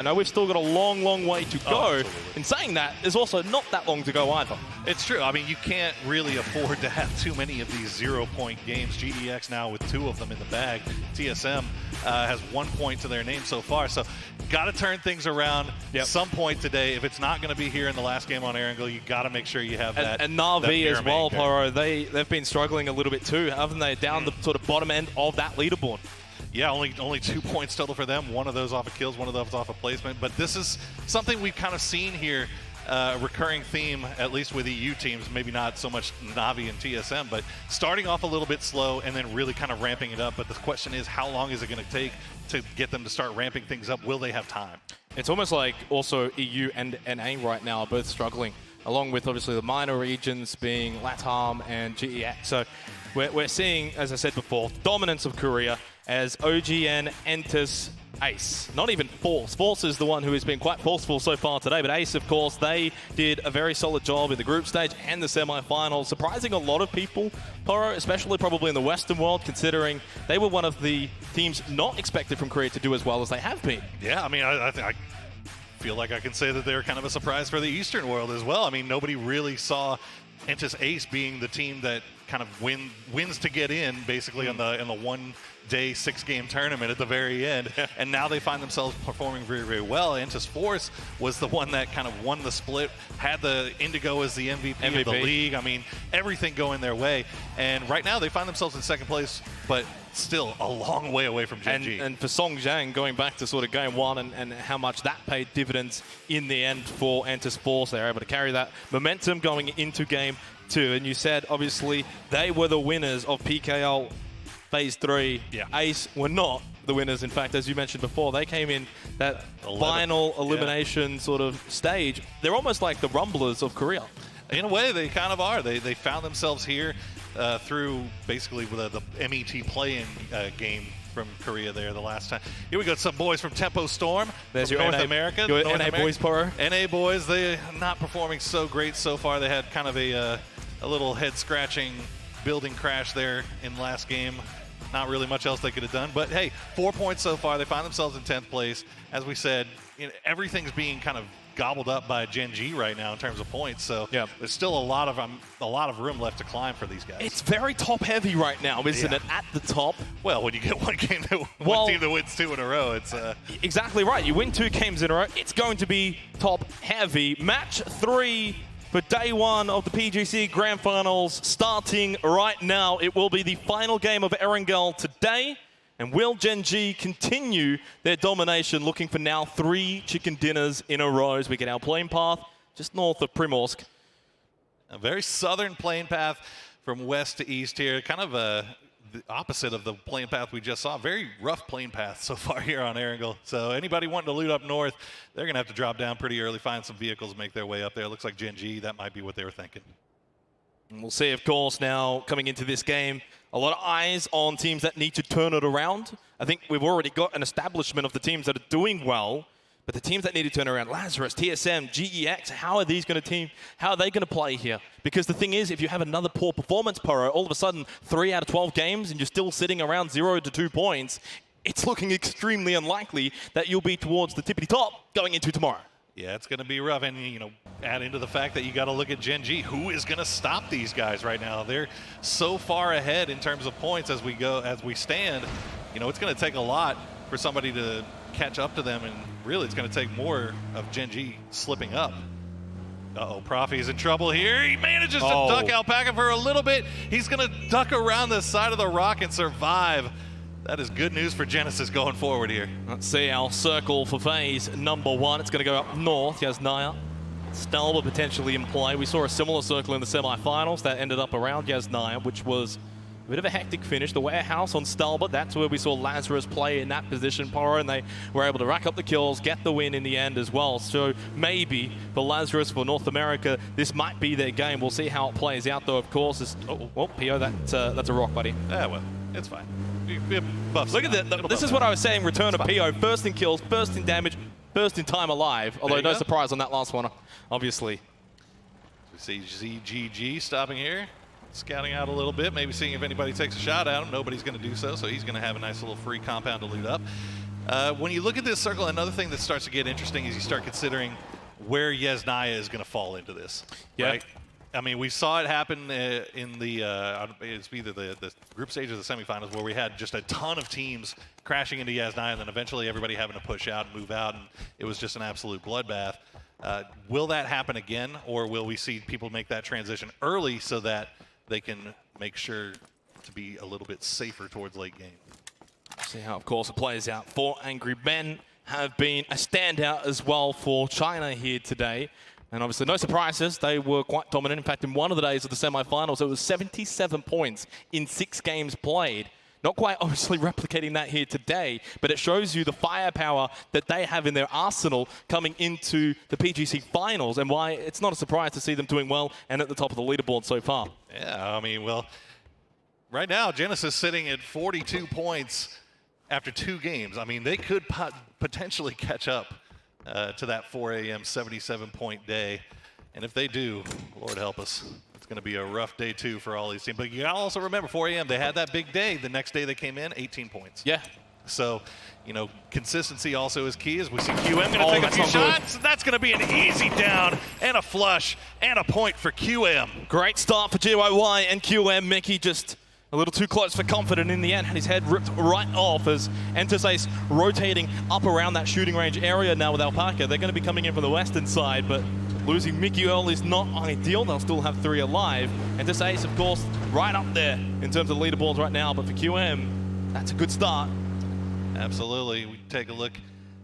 I know we've still got a long, long way to go. In saying that, there's also not that long to go either. It's true. I mean, you can't really afford to have too many of these 0-point games. GDX now with 2 of them in the bag. TSM has 1 point to their name so far. So got to turn things around at some point today. If it's not going to be here in the last game on Erangel, you got to make sure you have that. And Na'Vi as well, Pyro, they've been struggling a little bit too, haven't they? Down the sort of bottom end of that leaderboard. Yeah, only 2 points total for them. One of those off of kills, one of those off of placement. But this is something we've kind of seen here, a recurring theme, at least with EU teams. Maybe not so much Na'Vi and TSM, but starting off a little bit slow and then really kind of ramping it up. But the question is, how long is it going to take to get them to start ramping things up? Will they have time? It's almost like also EU and NA right now are both struggling, along with obviously the minor regions being LATAM and GEX. So we're seeing, as I said before, dominance of Korea as OGN enters Ace. Not even Force. Force is the one who has been quite forceful so far today, but Ace, of course, they did a very solid job in the group stage and the semi-finals, surprising a lot of people, Pyro, especially probably in the Western world, considering they were one of the teams not expected from Korea to do as well as they have been. Yeah, I mean, I feel like I can say that they're kind of a surprise for the Eastern world as well. I mean, nobody really saw Entus Ace being the team that kind of wins to get in, basically in the 1 day 6-game tournament at the very end. And now they find themselves performing very, very well. Entus Force was the one that kind of won the split, had the Indigo as the MVP of the league. I mean, everything going their way. And right now they find themselves in 2nd place, but still a long way away from Gen G. And for Song Jiang, going back to sort of game 1 and how much that paid dividends in the end for Entus Force, they're able to carry that momentum going into game 2. And you said, obviously, they were the winners of PKL Phase 3. Yeah. Ace were not the winners. In fact, as you mentioned before, they came in that final elimination sort of stage. They're almost like the Rumblers of Korea. In a way, they kind of are. They found themselves here through basically the MET play-in game from Korea there the last time. Here we got some boys from Tempo Storm. There's from your North America. Your NA boys, Pyro. NA boys, they're not performing so great so far. They had kind of a little head-scratching building crash there in last game. Not really much else they could have done. But, hey, 4 points so far. They find themselves in 10th place. As we said, everything's being kind of gobbled up by Gen G right now in terms of points. So there's still a lot of room left to climb for these guys. It's very top-heavy right now, isn't it, at the top? Well, when you get one team that wins 2 in a row, it's... Exactly right. You win 2 games in a row, it's going to be top-heavy. Match 3 for day 1 of the PGC Grand Finals starting right now. It will be the final game of Erangel today. And will Gen G continue their domination, looking for now 3 chicken dinners in a row as we get our plane path just north of Primorsk. A very southern plane path from west to east here, kind of the opposite of the plane path we just saw. Very rough plane path so far here on Erangel. So anybody wanting to loot up north, they're going to have to drop down pretty early, find some vehicles, make their way up there. It looks like Gen G, that might be what they were thinking. And we'll see, of course, now coming into this game, a lot of eyes on teams that need to turn it around. I think we've already got an establishment of the teams that are doing well, but the teams that need to turn around, Lazarus, TSM, GEX, how are they going to play here? Because the thing is, if you have another poor performance, Pyro, all of a sudden 3 out of 12 games and you're still sitting around 0 to 2 points, it's looking extremely unlikely that you'll be towards the tippity top going into tomorrow. Yeah, it's going to be rough. And, add into the fact that you got to look at Gen G. Who is going to stop these guys right now? They're so far ahead in terms of points as we stand. It's going to take a lot for somebody to catch up to them. And really, it's going to take more of Gen G slipping up. Uh-oh, Profi's in trouble here. He manages to duck Alpaca for a little bit. He's going to duck around the side of the rock and survive. That is good news for Genesis going forward here. Let's see our circle for phase number 1. It's going to go up north. Yasnaya, Stalba potentially in play. We saw a similar circle in the semifinals that ended up around Yasnaya, which was a bit of a hectic finish. The warehouse on Stalba, that's where we saw Lazarus play in that position, Pyro, and they were able to rack up the kills, get the win in the end as well. So maybe for Lazarus, for North America, this might be their game. We'll see how it plays out, though, of course. PO, that's a rock, buddy. Yeah, well, it's fine. Look at that. This is what I was saying, return of PO. First in kills, first in damage, first in time alive. Although no surprise on that last one, obviously. We see ZGG stopping here, scouting out a little bit, maybe seeing if anybody takes a shot at him. Nobody's going to do so, so he's going to have a nice little free compound to loot up. When you look at this circle, another thing that starts to get interesting is you start considering where Yesnaya is going to fall into this. Yeah. Right? I mean, we saw it happen in the it's either the group stage or the semifinals, where we had just a ton of teams crashing into Yesnaya, and then eventually everybody having to push out and move out, and it was just an absolute bloodbath. Will that happen again, or will we see people make that transition early so that they can make sure to be a little bit safer towards late game? See how, of course, it plays out. 4 Angry Men have been a standout as well for China here today. And obviously, no surprises. They were quite dominant. In fact, in one of the days of the semifinals, it was 77 points in 6 games played. Not quite obviously replicating that here today, but it shows you the firepower that they have in their arsenal coming into the PGC finals, and why it's not a surprise to see them doing well and at the top of the leaderboard so far. Yeah, I mean, well, right now, Genesis sitting at 42 points after 2 games. I mean, they could potentially catch up to that 4 a.m. 77-point day. And if they do, Lord help us, it's going to be a rough day 2 for all these teams. But you got to also remember, 4 a.m., they had that big day. The next day they came in, 18 points. Yeah. So, you know, consistency also is key, as we see QM going to take a few shots. That's going to be an easy down and a flush and a point for QM. Great start for GYY and QM. Mickey just a little too close for comfort, and in the end had his head ripped right off as Entace rotating up around that shooting range area now with Alpaca. They're going to be coming in from the western side, but losing Mickey early is not ideal. They'll still have 3 alive. Entace, of course, right up there in terms of the leaderboards right now, but for QM, that's a good start. Absolutely. We take a look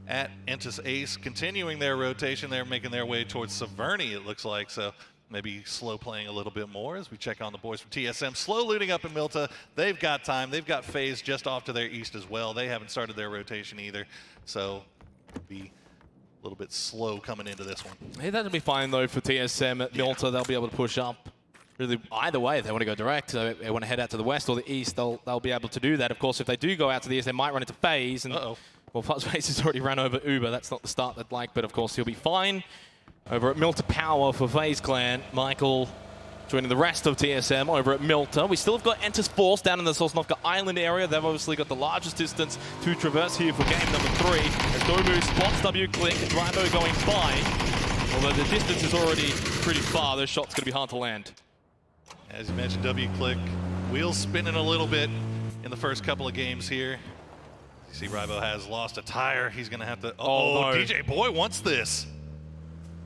at Entis Ace continuing their rotation. They're making their way towards Severny, it looks like. So maybe slow playing a little bit more as we check on the boys from TSM. Slow looting up in Milta. They've got time. They've got FaZe just off to their east as well. They haven't started their rotation either. So be a little bit slow coming into this one. Hey, that'll be fine though for TSM at Milta. They'll be able to push up. Really, either way, if they want to go direct, so they want to head out to the west or the east, they'll be able to do that. Of course, if they do go out to the east, they might run into FaZe. And well, FaZe has already ran over Uber. That's not the start they'd like, but of course he'll be fine. Over at Milta Power for FaZe Clan, Michael joining the rest of TSM over at Milta. We still have got Entis Force down in the Sosnovka Island area. They've obviously got the largest distance to traverse here for game number 3. As Domu spots W-Click, Drivo going by. Although the distance is already pretty far, those shots going to be hard to land. As you mentioned, W-Click, wheels spinning a little bit in the first couple of games here. You see Rivo has lost a tire. He's going to have to... Oh, no. DJ Boy wants this.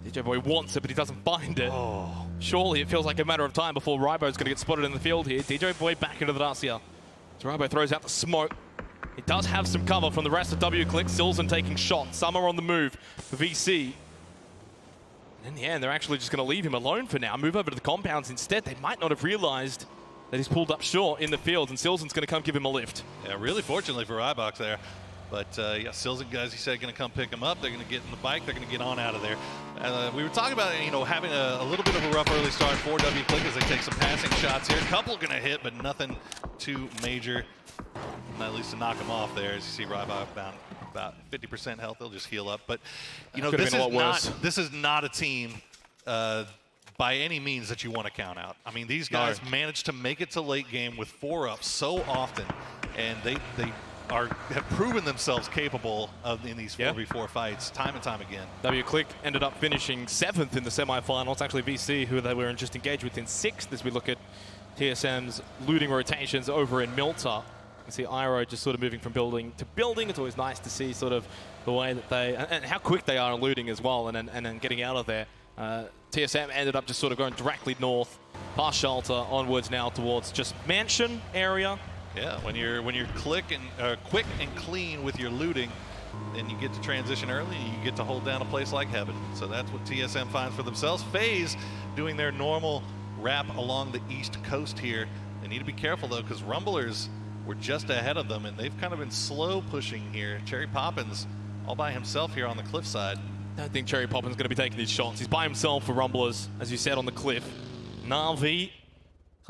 DJ Boy wants it, but he doesn't find it. Oh. Surely it feels like a matter of time before Ribo's going to get spotted in the field here. DJ Boy back into the Dacia. So Ribo throws out the smoke. He does have some cover from the rest of W-Click. Silzen taking shots. Some are on the move for VC. And in the end, they're actually just going to leave him alone for now. Move over to the compounds instead. They might not have realized that he's pulled up short in the field, and Silzen's going to come give him a lift. Yeah, really fortunately for Rybox there. But yeah, Silzen, guys, he said, going to come pick him up. They're going to get in the bike. They're going to get on out of there. We were talking about, you know, having a little bit of a rough early start for W-Click as they take some passing shots here. A couple going to hit, but nothing too major. At least to knock him off there. As you see Rybox down about 50% health. They'll just heal up. But, you know, this is not a team by any means that you want to count out. I mean, these guys managed to make it to late game with 4 up so often, and they have proven themselves capable of in these 4v4 fights time and time again. W-Click ended up finishing 7th in the semifinals. Actually, VC, who they were just engaged with, in 6th as we look at TSM's looting rotations over in Milta. You see Iroh just sort of moving from building to building. It's always nice to see sort of the way that they, and how quick they are looting as well, and then getting out of there. TSM ended up just sort of going directly north, past Shelter, onwards now towards just Mansion area. Yeah, when you're quick and clean with your looting, then you get to transition early, and you get to hold down a place like Heaven. So that's what TSM finds for themselves. FaZe doing their normal wrap along the east coast here. They need to be careful though, because Rumblers were just ahead of them, and they've kind of been slow pushing here. Cherry Poppins all by himself here on the cliffside. I don't think Cherry Poppins is going to be taking these shots. He's by himself for Rumblers, as you said, on the cliff. Na'Vi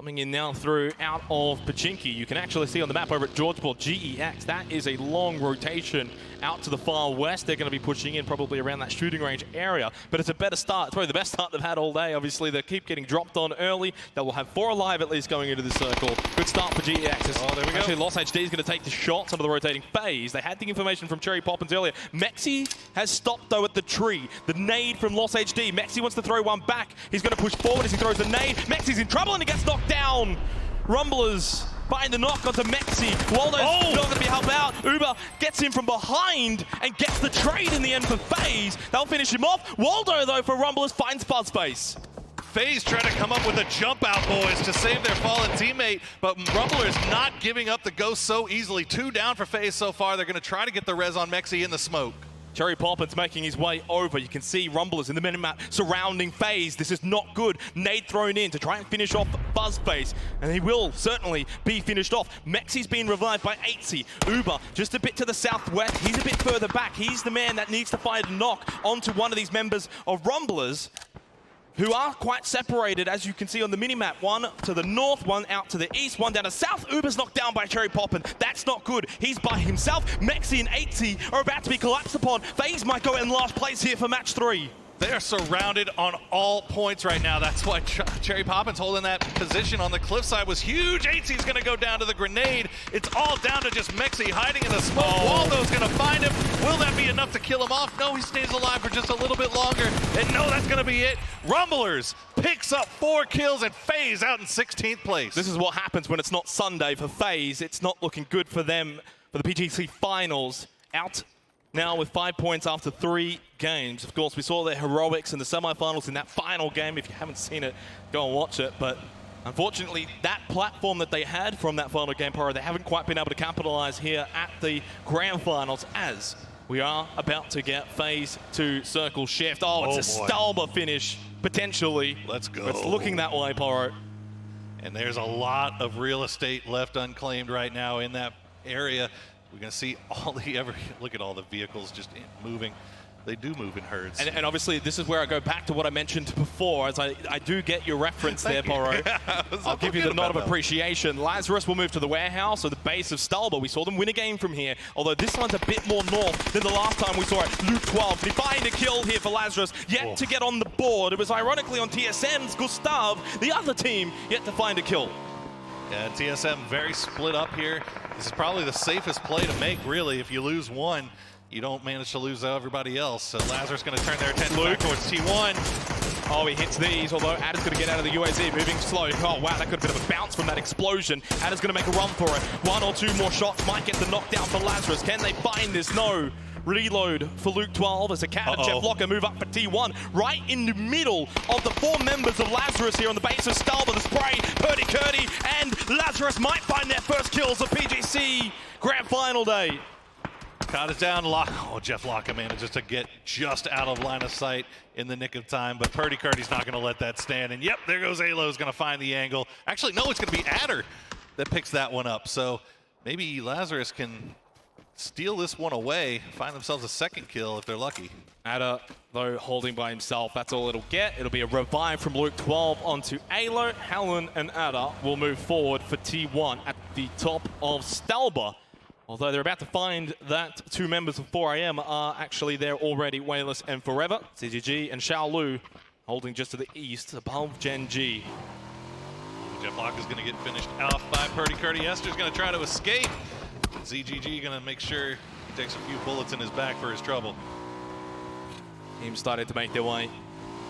Coming in now through out of Pachinki. You can actually see on the map over at Georgeport, GEX, that is a long rotation out to the far west. They're going to be pushing in probably around that shooting range area, but it's a better start. It's probably the best start they've had all day. Obviously, they keep getting dropped on early. They will have 4 alive at least going into the circle. Good start for GEX. Oh, there we go. Actually, Lost HD is going to take the shot, some of the rotating phase. They had the information from Cherry Poppins earlier. Mexi has stopped, though, at the tree. The nade from Lost HD. Mexi wants to throw one back. He's going to push forward as he throws the nade. Mexi's in trouble, and he gets knocked down. Rumblers find the knock onto Mexi. Waldo's not going to be helped out. Uber gets him from behind and gets the trade in the end for FaZe. They'll finish him off. Waldo, though, for Rumblers, finds Buzzface. FaZe trying to come up with a jump out, boys, to save their fallen teammate, but Rumblers not giving up the ghost so easily. 2 down for FaZe so far. They're going to try to get the res on Mexi in the smoke. Cherry Poppins making his way over. You can see Rumblers in the minimap surrounding FaZe. This is not good. Nade thrown in to try and finish off Buzzface, and he will certainly be finished off. Mexi's been revived by 80. Uber just a bit to the southwest. He's a bit further back. He's the man that needs to find a knock onto one of these members of Rumblers, who are quite separated, as you can see on the minimap. One to the north, one out to the east, one down to south. Uber's knocked down by Cherry Poppin. That's not good. He's by himself. Mexi and 80 are about to be collapsed upon. FaZe might go in last place here for match 3. They are surrounded on all points right now. That's why Cherry Poppins holding that position on the cliffside was huge. 80's going to go down to the grenade. It's all down to just Mexi hiding in the smoke. Waldo's going to find him. Will that be enough to kill him off? No, he stays alive for just a little bit longer. And no, that's going to be it. Rumblers picks up 4 kills and FaZe out in 16th place. This is what happens when it's not Sunday for FaZe. It's not looking good for them for the PGC finals. Out now with 5 points after 3 games. Of course, we saw their heroics in the semifinals in that final game. If you haven't seen it, go and watch it. But unfortunately, that platform that they had from that final game, Poro, they haven't quite been able to capitalize here at the grand finals, as we are about to get FaZe to circle shift. Oh, it's a Stalber finish, potentially. Let's go. It's looking that way, Poro. And there's a lot of real estate left unclaimed right now in that area. We're going to see all the look at all the vehicles just moving. They do move in herds. And obviously, this is where I go back to what I mentioned before, as I do get your reference there, Poro. I'll give you the nod of appreciation. Lazarus will move to the warehouse or the base of Stalber. We saw them win a game from here, although this one's a bit more north than the last time we saw it. Luke 12, they find a kill here for Lazarus, yet to get on the board. It was ironically on TSM's Gustav, the other team, yet to find a kill. Yeah, TSM very split up here. This is probably the safest play to make, really. If you lose one, you don't manage to lose everybody else. So Lazarus going to turn their attention back towards T1. Oh, he hits these, although Adder's going to get out of the UAZ, moving slow. Oh, wow, that could have been a bounce from that explosion. Adder's going to make a run for it. 1 or 2 more shots might get the knockdown for Lazarus. Can they find this? No. Reload for Luke 12 as a cat and Jeff Locker move up for T1. Right in the middle of the 4 members of Lazarus here on the base of Stalber. The spray, Purdy Curdy, and Lazarus might find their first kills of PGC Grand Final Day. Caught it down. Jeff Locker manages to get just out of line of sight in the nick of time, but Purdy Curdy's not going to let that stand. And yep, there goes Alo's going to find the angle. Actually, no, it's going to be Adder that picks that one up. So maybe Lazarus can steal this one away, find themselves a second kill if they're lucky. Adder, though, holding by himself. That's all it'll get. It'll be a revive from Luke 12 onto Alo. Helen and Adder will move forward for T1 at the top of Stalber. Although they're about to find that 2 members of 4AM are actually there already, Wayless and Forever. CGG and Xiaolu holding just to the east above Gen G. Jeff Lock is going to get finished off by Purdy Curdy. Esther's going to try to escape. ZGG going to make sure he takes a few bullets in his back for his trouble. Team started to make their way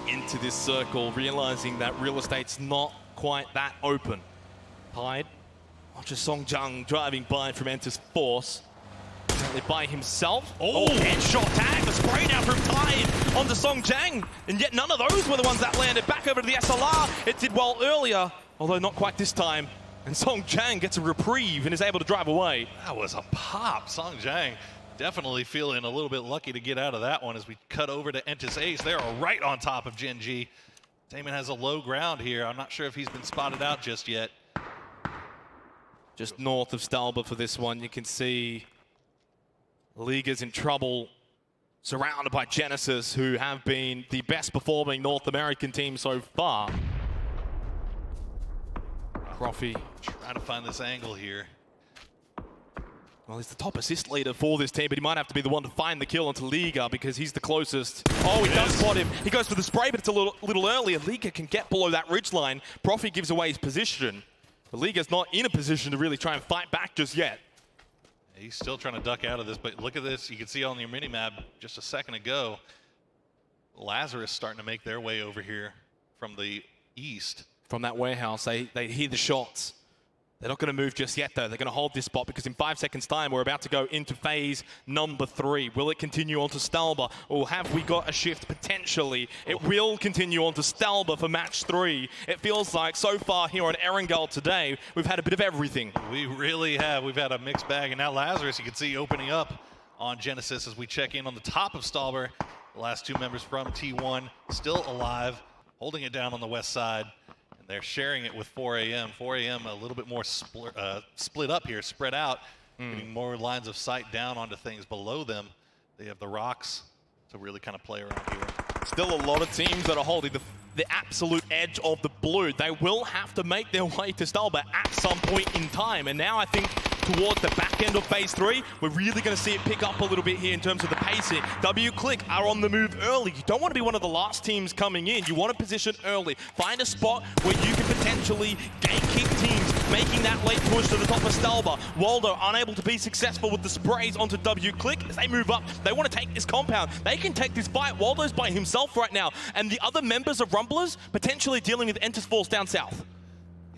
into this circle, realizing that real estate's not quite that open. Hyde. Watch Song Jung driving by from Enter's Force. Apparently by himself. Oh, headshot tag. The spray now from Tide onto Song Jang. And yet none of those were the ones that landed. Back over to the SLR. It did well earlier, although not quite this time. And Song Jang gets a reprieve and is able to drive away. That was a pop. Song Jang definitely feeling a little bit lucky to get out of that one as we cut over to Entis Ace. They're right on top of Gen G. Damon has a low ground here. I'm not sure if he's been spotted out just yet. Just north of Stalber for this one, you can see Liga's in trouble, surrounded by Genesis, who have been the best performing North American team so far. Profi. Trying to find this angle here. Well, he's the top assist leader for this team, but he might have to be the one to find the kill onto Liga because he's the closest. Oh, he does spot him. He goes for the spray, but it's a little early, and Liga can get below that ridge line. Profi gives away his position. But Liga's not in a position to really try and fight back just yet. He's still trying to duck out of this, but look at this. You can see on your mini-map just a second ago, Lazarus starting to make their way over here from the east. From that warehouse, they hear the shots. They're not going to move just yet, though. They're going to hold this spot because in 5 seconds' time, we're about to go into phase number 3. Will it continue on to Stalba, or have we got a shift potentially? It will continue on to Stalba for match 3. It feels like so far here on Erangel today, we've had a bit of everything. We really have. We've had a mixed bag, and now Lazarus, you can see opening up on Genesis as we check in on the top of Stalber. The last 2 members from T1 still alive, holding it down on the west side. They're sharing it with 4 a.m. 4 a.m. a little bit more split up here, spread out, getting more lines of sight down onto things below them. They have the rocks to really kind of play around here. Still a lot of teams that are holding the absolute edge of the blue. They will have to make their way to Stalba at some point in time. And now I think towards the back end of phase 3, we're really going to see it pick up a little bit here in terms of the pacing. W-Click are on the move early. You don't want to be one of the last teams coming in. You want to position early. Find a spot where you can potentially gatekeep teams, making that late push to the top of Stalba. Waldo unable to be successful with the sprays onto W-Click. As they move up, they want to take this compound. They can take this fight. Waldo's by himself right now. And the other members of Rumblers potentially dealing with Enter's Force down south.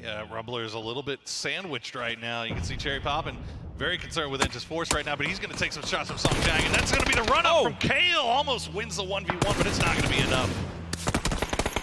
Yeah, Rumbler is a little bit sandwiched right now. You can see Cherry Poppin very concerned with Enter's Force right now, but he's going to take some shots from Song Jang, and that's going to be the run-up from Kale. Almost wins the 1v1, but it's not going to be enough.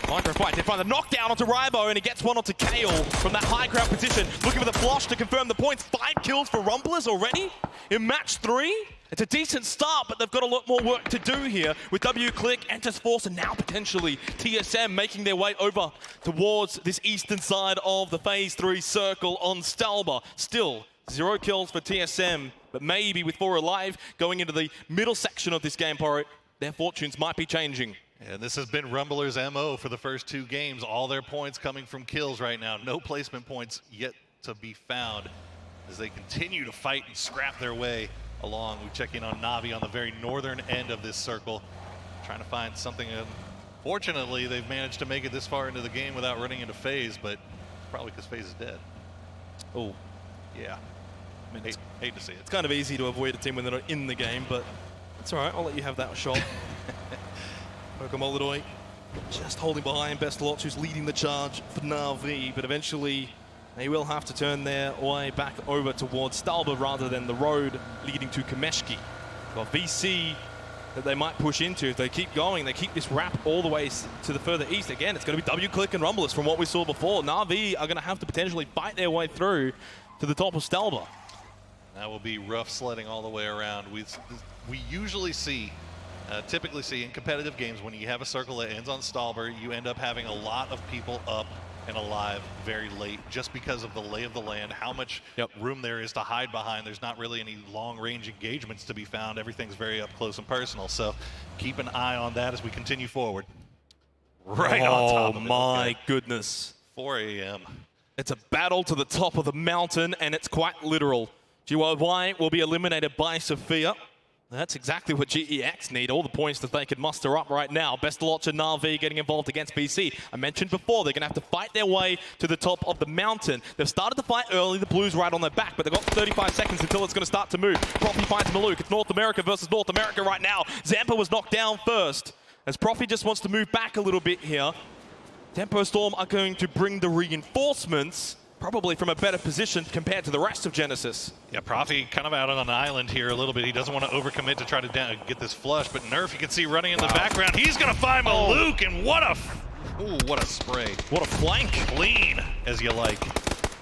Micro fight. They find the knockdown onto Rybo, and he gets one onto Kale from that high ground position. Looking for the flush to confirm the points. 5 kills for Rumblers already in match 3. It's a decent start, but they've got a lot more work to do here with W-Click, Enter's Force, and now potentially TSM making their way over towards this eastern side of the phase 3 circle on Stalba. Still, 0 kills for TSM, but maybe with 4 alive going into the middle section of this game, Porro, their fortunes might be changing. And this has been Rumbler's MO for the first 2 games. All their points coming from kills right now. No placement points yet to be found as they continue to fight and scrap their way along. We check in on Navi on the very northern end of this circle, trying to find something. Fortunately, they've managed to make it this far into the game without running into FaZe, but probably because FaZe is dead. Oh, yeah. I mean, hate to see it. It's kind of easy to avoid a team when they're not in the game, but it's all right. I'll let you have that shot. Pokemolodoy just holding behind Bestalot, who's leading the charge for Na'Vi, but eventually they will have to turn their way back over towards Stalba rather than the road leading to Kameshki. Got VC that they might push into if they keep going. They keep this wrap all the way to the further east. Again, it's going to be W-Click and Rumblers from what we saw before. Na'Vi are going to have to potentially fight their way through to the top of Stalba. That will be rough sledding all the way around. We usually see, typically see in competitive games, when you have a circle that ends on Stalber, you end up having a lot of people up and alive very late just because of the lay of the land, how much room there is to hide behind. There's not really any long-range engagements to be found. Everything's very up close and personal, so keep an eye on that as we continue forward. Right on top of it. Oh my goodness. 4 a.m. It's a battle to the top of the mountain, and it's quite literal. GY will be eliminated by Sophia. That's exactly what GEX need, all the points that they can muster up right now. Bestalot and Na'Vi getting involved against VC. I mentioned before, they're going to have to fight their way to the top of the mountain. They've started to fight early, the Blues right on their back, but they've got 35 seconds until it's going to start to move. Profi finds Maluk. It's North America versus North America right now. Zampa was knocked down first, as Profi just wants to move back a little bit here. Tempo Storm are going to bring the reinforcements, probably from a better position compared to the rest of Genesis. Yeah, Profi kind of out on an island here a little bit. He doesn't want to overcommit to try to get this flush, but Nerf, you can see running in the background. He's going to find Maluk, and what a spray. What a flank. Clean, as you like.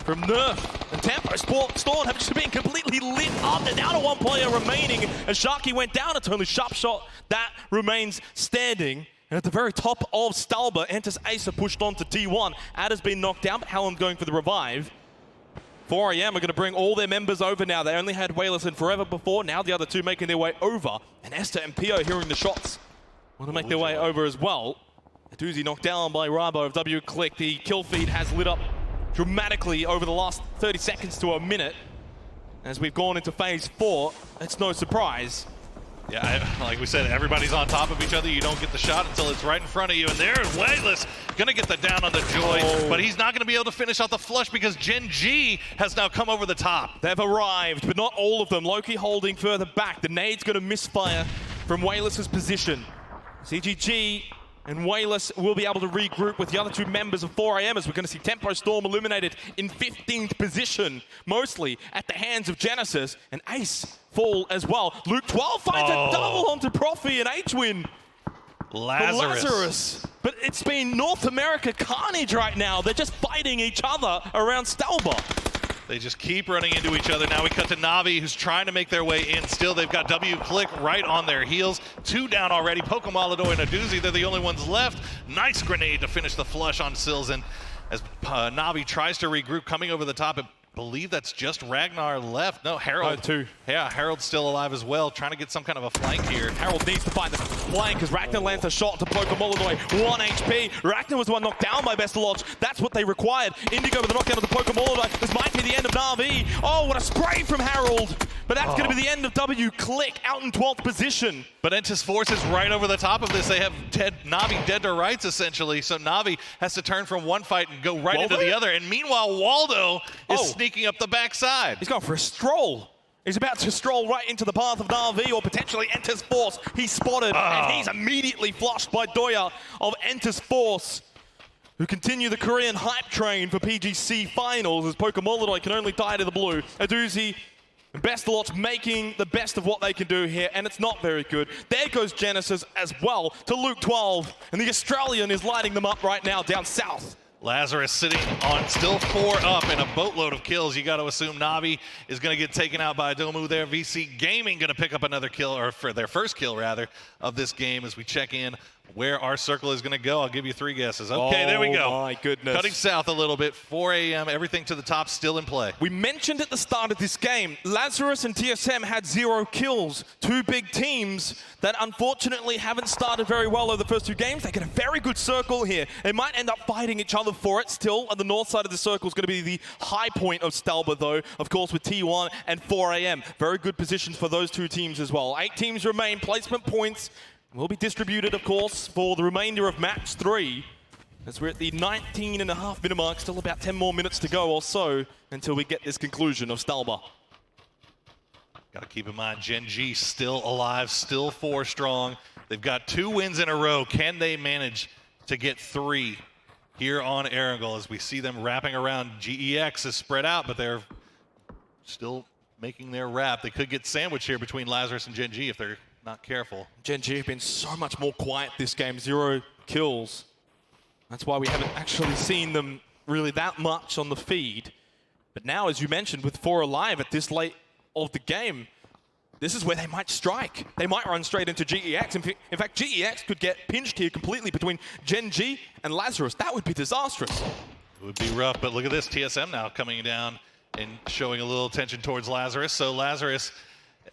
From Nerf and Tempo Storm have just been completely lit up. They're down to 1 player remaining as Sharky went down. It's only Sharp Shot that remains standing. And at the very top of Stalba, Enter's Ace are pushed on to D1. Ad has been knocked down, but Hallam going for the revive. 4 a.m. are going to bring all their members over now. They only had Wayless and Forever before. Now the other 2 making their way over. And Esther and Pio hearing the shots want to make their way over as well. A doozy knocked down by Rabo of W-Click. The kill feed has lit up dramatically over the last 30 seconds to a minute. As we've gone into phase 4, it's no surprise. Yeah, like we said, everybody's on top of each other. You don't get the shot until it's right in front of you. And there's Weightless going to get the down on the Joy, but he's not going to be able to finish off the flush because Gen G has now come over the top. They've arrived, but not all of them. Loki holding further back. The nade's going to misfire from Weightless's position. CGG and Weightless will be able to regroup with the other 2 members of 4AM as we're going to see Tempo Storm eliminated in 15th position, mostly at the hands of Genesis, and Ace fall as well. Luke 12 finds a double onto Profi and H-Win. Lazarus. But it's been North America carnage right now. They're just fighting each other around Stalba. They just keep running into each other. Now we cut to Na'Vi, who's trying to make their way in. Still, they've got W-Click right on their heels. 2 down already. Pokemalador and Aduzi, they're the only ones left. Nice grenade to finish the flush on Silzen. As Na'Vi tries to regroup, coming over the top. I believe that's just Ragnar left. No, Harold. Too. Yeah, Harold's still alive as well, trying to get some kind of a flank here. Harold needs to find the flank as Ragnar lands a shot to Pokemolodoy. 1 HP. Ragnar was the one knocked down by Bestalodge. That's what they required. Indigo with the knockdown of the Pokemolodoy. This might be the end of Na'Vi. Oh, what a spray from Harold. But that's going to be the end of W-Click out in 12th position. But Entis Force is right over the top of this. They have Na'Vi dead to rights, essentially. So Na'Vi has to turn from one fight and go right into the other. And meanwhile, Waldo is sneaking up the backside. He's going for a stroll. He's about to stroll right into the path of Na'Vi or potentially Entis Force. He's spotted and he's immediately flushed by Doya of Entis Force, who continue the Korean hype train for PGC finals as Pokemolodoy can only die to the blue. Aduzi and Bestalot's making the best of what they can do here, and it's not very good. There goes Genesis as well to Luke 12, and the Australian is lighting them up right now down south. Lazarus sitting on still 4 up and a boatload of kills. You got to assume Na'Vi is going to get taken out by Adomu there. VC Gaming going to pick up another kill, or for their first kill rather, of this game as we check in where our circle is going to go. I'll give you 3 guesses. Okay, there we go. Oh my goodness. Cutting south a little bit, 4 AM, everything to the top still in play. We mentioned at the start of this game, Lazarus and TSM had 0 kills. 2 big teams that unfortunately haven't started very well over the first 2 games. They get a very good circle here. They might end up fighting each other for it. Still, on the north side of the circle is going to be the high point of Stalba, though, of course, with T1 and 4AM. Very good positions for those 2 teams as well. 8 teams remain. Placement points will be distributed, of course, for the remainder of match 3. As we're at the 19.5-minute mark, still about 10 more minutes to go or so until we get this conclusion of Stalba. Got to keep in mind, Gen G still alive, still 4 strong. They've got 2 wins in a row. Can they manage to get 3 here on Erangel as we see them wrapping around? GEX is spread out, but they're still making their wrap. They could get sandwiched here between Lazarus and Gen G if they're not careful. Gen G have been so much more quiet this game. 0 kills. That's why we haven't actually seen them really that much on the feed. But now, as you mentioned, with 4 alive at this late of the game, this is where they might strike. They might run straight into GEX. In fact, GEX could get pinched here completely between Gen G and Lazarus. That would be disastrous. It would be rough, but look at this. TSM now coming down and showing a little attention towards Lazarus. So Lazarus,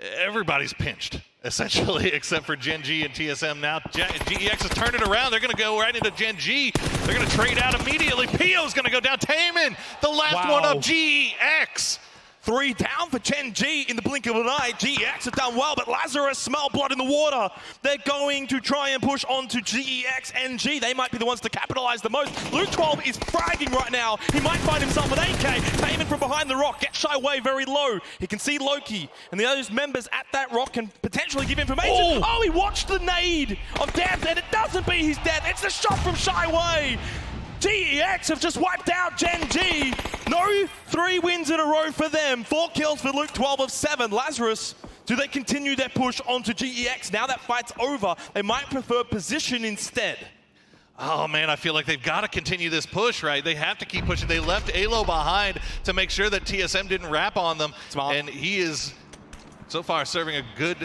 everybody's pinched, essentially, except for Gen G and TSM. Now GEX is turning around. They're going to go right into Gen G. They're going to trade out immediately. Pio's going to go down. Taman, the last one of GEX. 3 down for Gen G in the blink of an eye. GEX have done well, but Lazarus smell blood in the water. They're going to try and push on to GEX and G. They might be the ones to capitalize the most. Luke 12 is fragging right now. He might find himself with AK. Taman from behind the rock gets shy away very low. He can see Loki, and the other members at that rock can potentially give information. Oh, he watched the nade of Death, and it doesn't beat his death. It's a shot from Shy Away. GEX have just wiped out Gen G. No 3 wins in a row for them. 4 kills for Luke 12 of 7. Lazarus, do they continue their push onto GEX? Now that fight's over, they might prefer position instead. Oh man, I feel like they've got to continue this push, right? They have to keep pushing. They left Alo behind to make sure that TSM didn't wrap on them. Smart. And he is so far serving a good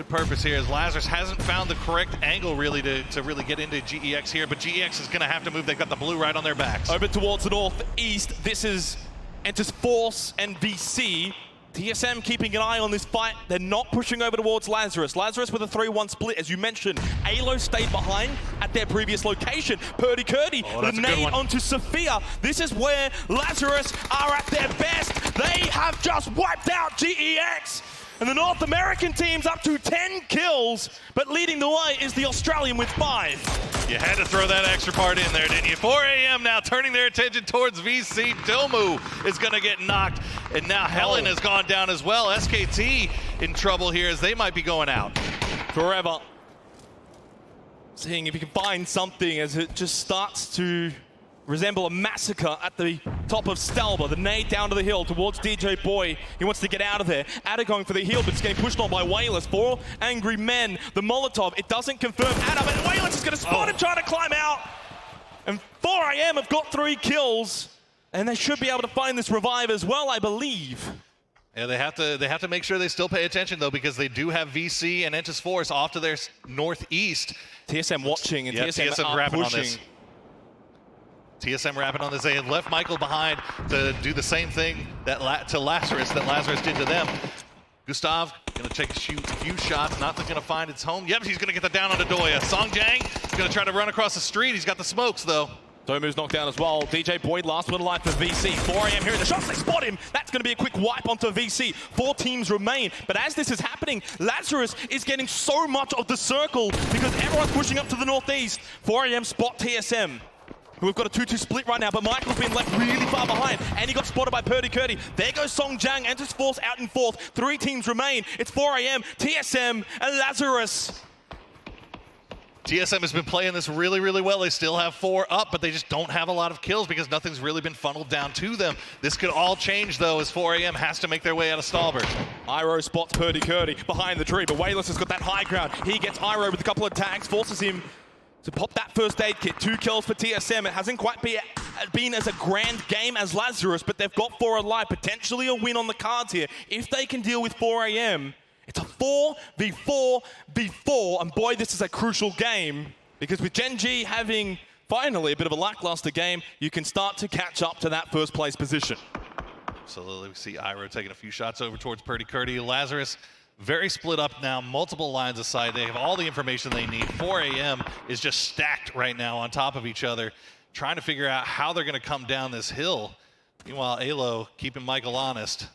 purpose here, as Lazarus hasn't found the correct angle really to really get into GEX here, but GEX is going to have to move. They've got the blue right on their backs. Over towards the northeast, this is Entis Force and VC. TSM keeping an eye on this fight. They're not pushing over towards Lazarus. Lazarus with a 3-1 split, as you mentioned. Alo stayed behind at their previous location. Purdy Curdy, the nade onto Sophia. This is where Lazarus are at their best. They have just wiped out GEX. And the North American team's up to 10 kills, but leading the way is the Australian with 5. You had to throw that extra part in there, didn't you? 4 a.m. now turning their attention towards VC. Dilmu is going to get knocked, and now Helen has gone down as well. SKT in trouble here as they might be going out. Forever. Seeing if you can find something as it just starts to resemble a massacre at the top of Stalber. The nade down to the hill towards DJ Boy. He wants to get out of there. Ada going for the heal, but it's getting pushed on by Wayless. 4 angry men. The Molotov, it doesn't confirm Ada, but Wayless is going to spot him trying to climb out. And 4am have got 3 kills, and they should be able to find this revive as well, I believe. Yeah, they have to make sure they still pay attention though, because they do have VC and Entis Force off to their northeast. TSM watching, and TSM are rapping pushing. on this. TSM rapping on this. They had left Michael behind to do the same thing to Lazarus that Lazarus did to them. Gustav going to take a few shots. Nothing going to find its home. Yep, he's going to get the down on Doya. Songjang is going to try to run across the street. He's got the smokes though. Domu's knocked down as well. DJ Boyd, last one alive for VC. 4am hearing the shots, they spot him. That's going to be a quick wipe onto VC. 4 teams remain. But as this is happening, Lazarus is getting so much of the circle because everyone's pushing up to the northeast. 4am spot TSM. We've got a 2-2 split right now, but Michael's been left really far behind, and he got spotted by Purdy Curdy. There goes Songjang, Entis Force out in 4th. 3 teams remain. It's 4am, TSM, and Lazarus. TSM has been playing this really, really well. They still have 4 up, but they just don't have a lot of kills because nothing's really been funneled down to them. This could all change, though, as 4am has to make their way out of Stalberg. Iro spots Purdy Curdy behind the tree, but Wayless has got that high ground. He gets Iro with a couple of tags, forces him to pop that first aid kit. 2 kills for TSM. It hasn't quite been as a grand game as Lazarus, but they've got 4 alive. Potentially a win on the cards here. If they can deal with 4am, it's a 4v4v4. And boy, this is a crucial game because with Gen G having finally a bit of a lackluster game, you can start to catch up to that first place position. Absolutely. We see Iro taking a few shots over towards Purdy Curdy. Lazarus very split up now, multiple lines of sight. They have all the information they need. 4am is just stacked right now on top of each other, trying to figure out how they're going to come down this hill. Meanwhile, Alo keeping Michael honest.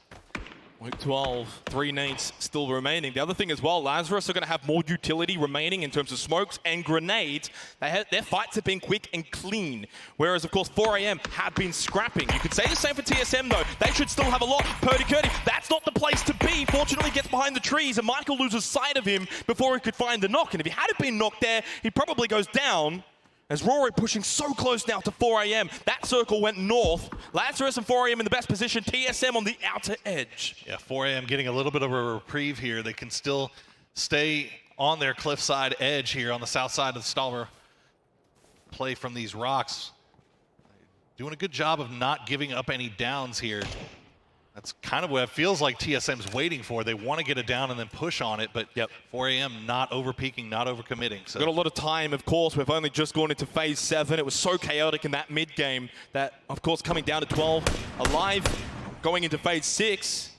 Week 12, 3 nades still remaining. The other thing as well, Lazarus are going to have more utility remaining in terms of smokes and grenades. Their fights have been quick and clean, whereas, of course, 4am have been scrapping. You could say the same for TSM, though. They should still have a lot. Purdy Curdy, that's not the place to be. Fortunately, gets behind the trees, and Michael loses sight of him before he could find the knock. And if he had been knocked there, he probably goes down. As Rory pushing so close now to 4am. That circle went north. Lazarus and 4am in the best position. TSM on the outer edge. Yeah, 4am getting a little bit of a reprieve here. They can still stay on their cliffside edge here on the south side of the Stalber. Play from these rocks. Doing a good job of not giving up any downs here. That's kind of what it feels like TSM's waiting for. They want to get it down and then push on it, but 4am not over-peaking, not over-committing. So. Got a lot of time, of course. We've only just gone into phase 7. It was so chaotic in that mid-game that, of course, coming down to 12, alive, going into phase 6,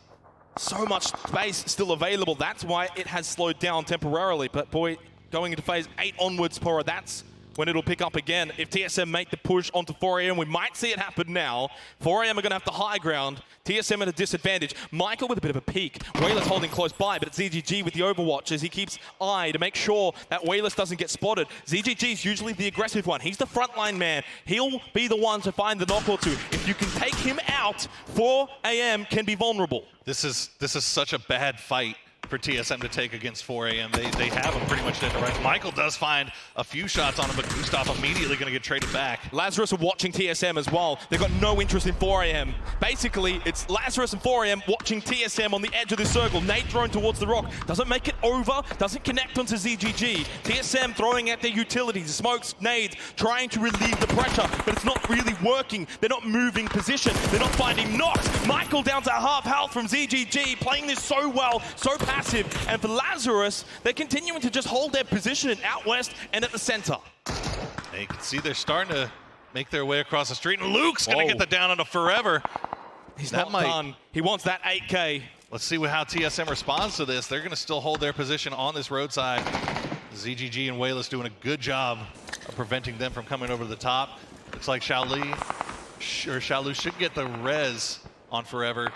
so much space still available. That's why it has slowed down temporarily. But, boy, going into phase 8 onwards, Pora, that's when it'll pick up again. If TSM make the push onto 4am, we might see it happen now. 4am are going to have the high ground. TSM at a disadvantage. Michael with a bit of a peek. Wayless holding close by, but it's ZGG with the overwatch as he keeps eye to make sure that Wayless doesn't get spotted. ZGG is usually the aggressive one. He's the frontline man. He'll be the one to find the knock or two. If you can take him out, 4am can be vulnerable. This is such a bad fight for TSM to take against 4am. They have him pretty much dead to rights. Michael does find a few shots on him, but Gustav immediately going to get traded back. Lazarus are watching TSM as well. They've got no interest in 4am. Basically, it's Lazarus and 4am watching TSM on the edge of this circle. Nate thrown towards the rock. Doesn't make it over, doesn't connect onto ZGG. TSM throwing at their utilities, smokes, nades, trying to relieve the pressure, but it's not really working. They're not moving position. They're not finding knocks. Michael down to half health from ZGG, playing this so well, so passive. And for Lazarus, they're continuing to just hold their position out west and at the center. You can see they're starting to make their way across the street, and Luke's going to get the down on a forever. He's not done. He wants that 8K. Let's see how TSM responds to this. They're going to still hold their position on this roadside. ZGG and Wayless doing a good job of preventing them from coming over the top. Looks like Xiaolu should get the res on Forever.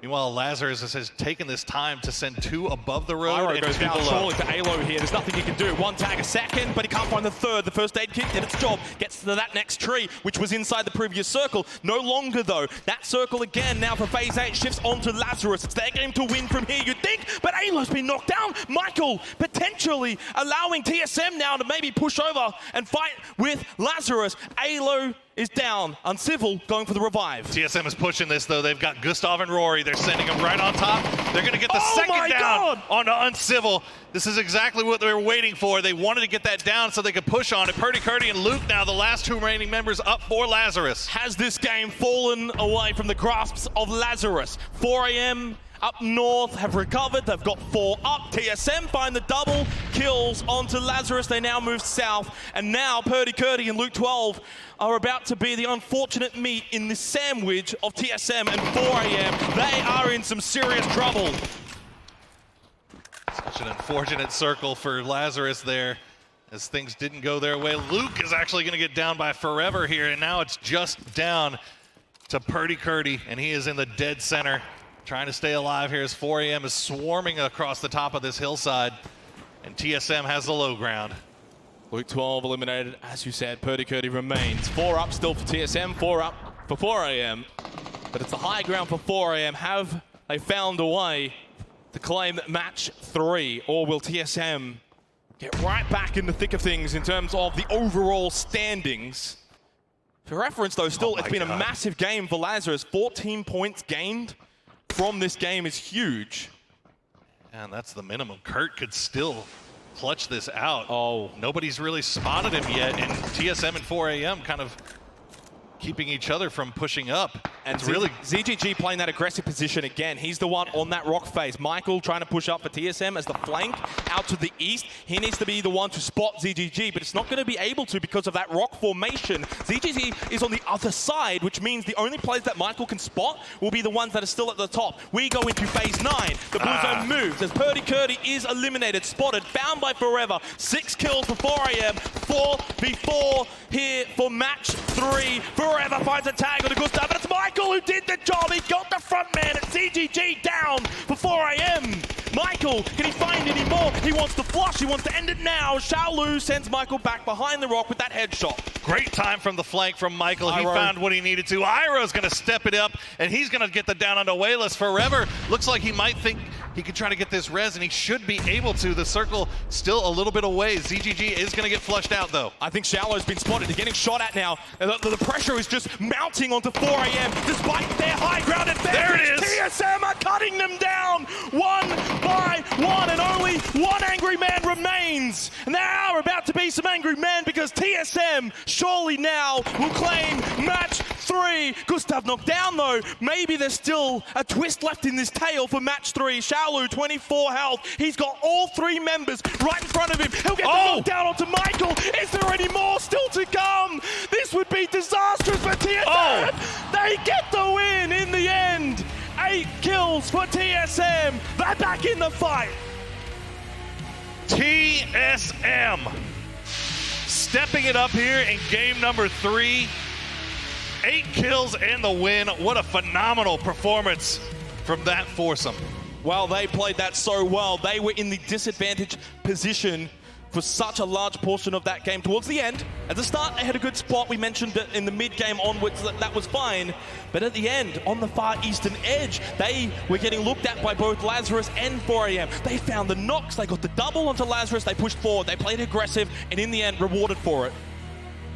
Meanwhile, Lazarus has taken this time to send 2 above the road Iroh and goes 2 down below. surely to Alo here. There's nothing he can do. 1 tag a second, but he can't find the 3rd. The first aid kit did its job. Gets to that next tree, which was inside the previous circle. No longer, though. That circle again now for Phase 8 shifts onto Lazarus. It's their game to win from here, you'd think, but Alo's been knocked down. Michael potentially allowing TSM now to maybe push over and fight with Lazarus. Alo is down. Uncivil going for the revive. TSM is pushing this, though. They've got Gustav and Rory. They're sending them right on top. They're going to get the second down onto Uncivil. This is exactly what they were waiting for. They wanted to get that down so they could push on it. Purdy Curdy and Luke now, the last 2 remaining members up for Lazarus. Has this game fallen away from the grasps of Lazarus? 4 AM up north have recovered. They've got 4 up. TSM find the double kills onto Lazarus. They now move south. And now Purdy Curdy and Luke 12 are about to be the unfortunate meat in the sandwich of TSM and 4 AM. They are in some serious trouble. Such an unfortunate circle for Lazarus there, as things didn't go their way. Luke is actually going to get down by Forever here, and now it's just down to Purdy Curdy, and he is in the dead center, trying to stay alive here as 4 AM is swarming across the top of this hillside, and TSM has the low ground. Luke 12 eliminated, as you said. Purdy Curdy remains. 4 up still for TSM, 4 up for 4 AM. But it's the high ground for 4 AM. Have they found a way to claim match 3, or will TSM get right back in the thick of things in terms of the overall standings? For reference, though, still it's been a massive game for Lazarus. 14 points gained from this game is huge. And that's the minimum. Kurt could still clutch this out. Oh. Nobody's really spotted him yet, and TSM and 4 AM kind of keeping each other from pushing up. And it's really ZGG playing that aggressive position again. He's the one on that rock face. Michael trying to push up for TSM as the flank out to the east. He needs to be the one to spot ZGG, but it's not going to be able to because of that rock formation. ZGG is on the other side, which means the only players that Michael can spot will be the ones that are still at the top. We go into phase 9. The blue zone moves as Purdy Curdy is eliminated, spotted, found by Forever. 6 kills for 4 AM, 4v4 here for match 3. Forever finds a tag on the Gustav, but it's Michael who did the job. He got the front man. It's ZGG down for 4 AM. Michael, can he find any more? He wants to flush. He wants to end it now. Xiaolu sends Michael back behind the rock with that headshot. great time from the flank from Michael. He Iroh found what he needed to. Iroh's going to step it up, and he's going to get the down onto Wayless. Forever looks like he might think he could try to get this res, and he should be able to. The circle still a little bit away. ZGG is going to get flushed out, though. I think Xiaolu's been spotted. They're getting shot at now. The pressure is just mounting onto 4 AM despite their high ground advantage. There it is. TSM are cutting them down one by one, and only one angry man remains. And there are about to be some angry men because TSM surely now will claim match 3. Gustav knocked down, though. Maybe there's still a twist left in this tale for match 3. Xiaolu, 24 health. He's got all 3 members right in front of him. He'll get the knockdown onto Michael. Is there any more still to come? This would be disastrous for TSM. They get the win in the end. 8 kills for TSM. They're back in the fight. TSM stepping it up here in game number 3. 8 kills and the win. What a phenomenal performance from that foursome. Well, they played that so well. They were in the disadvantaged position for such a large portion of that game towards the end. At the start, they had a good spot. We mentioned that in the mid-game onwards that was fine. But at the end, on the far eastern edge, they were getting looked at by both Lazarus and 4 AM. They found the knocks. They got the double onto Lazarus. They pushed forward. They played aggressive, and in the end, rewarded for it.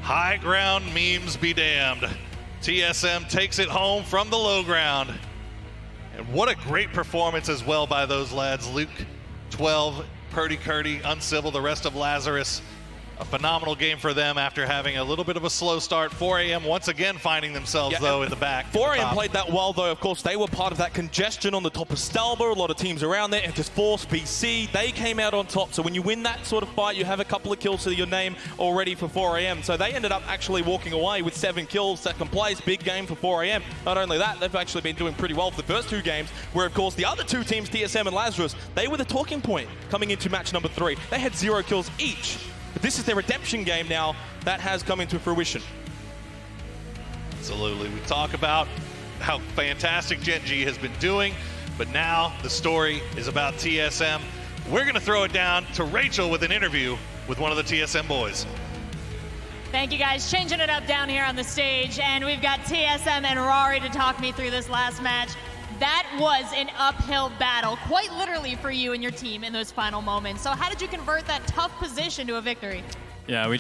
High ground memes be damned. TSM takes it home from the low ground. And what a great performance as well by those lads. Luke, 12, Purdy Curdy, Uncivil, the rest of Lazarus. a phenomenal game for them after having a little bit of a slow start. 4 a.m. once again finding themselves, though, in the back. 4 a.m. played that well, though. Of course, they were part of that congestion on the top of Stalba. A lot of teams around there. Just Force, BC, they came out on top. So when you win that sort of fight, you have a couple of kills to your name already for 4 a.m. So they ended up actually walking away with 7 kills, second place. Big game for 4 a.m. Not only that, they've actually been doing pretty well for the first 2 games, where, of course, the other 2 teams, TSM and Lazarus, they were the talking point coming into match number 3. They had 0 kills each. But this is their redemption game now. That has come into fruition. Absolutely. We talk about how fantastic Gen G has been doing, but now the story is about TSM. We're going to throw it down to Rachel with an interview with one of the TSM boys. Thank you, guys. Changing it up down here on the stage, and we've got TSM and Rari to talk me through this last match. That was an uphill battle, quite literally, for you and your team in those final moments. So how did you convert that tough position to a victory? Yeah, we